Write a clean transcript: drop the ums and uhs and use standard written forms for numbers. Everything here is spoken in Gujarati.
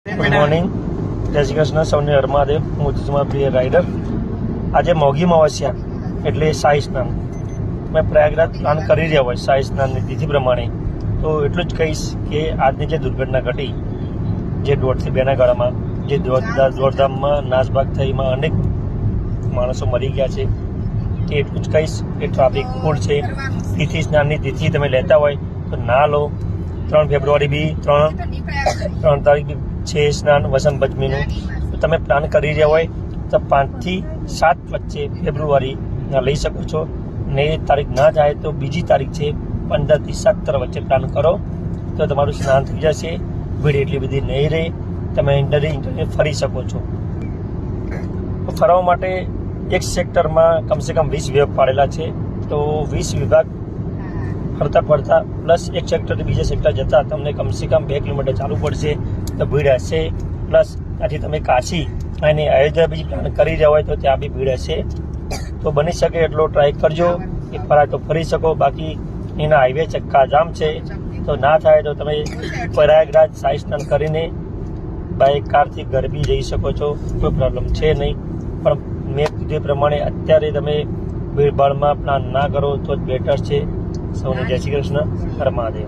ગુડ મોર્નિંગ, જય શ્રી કૃષ્ણ. સૌને હર મહાદેવ. હું છું તમારા પ્રિય રાઇડર. આજે મોઘી અમાવસ્યા એટલે શાહી સ્નાન. મેં પ્રયાગરાજ પ્લાન કરી રહ્યા હોય શાહી સ્નાનની તિથિ પ્રમાણે, તો એટલું જ કહીશ કે આજની જે દુર્ઘટના ઘટી, જે 1.5 થી 2ના ગાળામાં જે દોડધામમાં નાસભાગ થઈમાં અનેક માણસો મરી ગયા છે, તે એટલું જ કહીશ કે ટ્રાફિક ફૂલ છે. તિથિ સ્નાનની તિથિ તમે લેતા હોય તો ના લો. 3 ફેબ્રુઆરી બી 3 તારીખ બી છે સ્નાન વસંત પંચમીનું. તો તમે પ્લાન કરી રહ્યા હોય તો 5 થી 7 વચ્ચે ફેબ્રુઆરી લઈ શકો છો. ને એ તારીખ ના જાય તો બીજી તારીખ છે 15 થી 17 વચ્ચે પ્લાન કરો તો તમારું સ્નાન થઈ જશે. ભીડ એટલી બધી નહીં રહે, તમે ઇન્ટરનેટ ફરી શકો છો. તો ફરવા માટે એક સેક્ટરમાં કમસે કમ 20 વિભાગ પાડેલા છે. તો 20 વિભાગ ફરતા પ્લસ એક સેક્ટરથી બીજા સેક્ટર જતા તમને કમસે કમ 2 કિલોમીટર ચાલવું પડશે. તો ભીડ હશે. પ્લસ ત્યાંથી તમે કાશી અને અયોધ્યા બીજી પ્લાન કરી રહ્યા હોય તો ત્યાં બી ભીડ હશે. તો બની શકે એટલો ટ્રાય કરજો કે ફરાય તો ફરી શકો. બાકી એના હાઈવે ચક્કા જામ છે, તો ના થાય તો તમે પ્રયાગરાજ શાહી સ્નાન કરીને બાઇક કારથી ઘર બી જઈ શકો છો. કોઈ પ્રોબ્લેમ છે નહીં. પણ મેં કીધું પ્રમાણે અત્યારે તમે ભીડભાડમાં પ્લાન ના કરો તો જ બેટર છે. સૌને જય શ્રી કૃષ્ણ. હર મહાદેવ.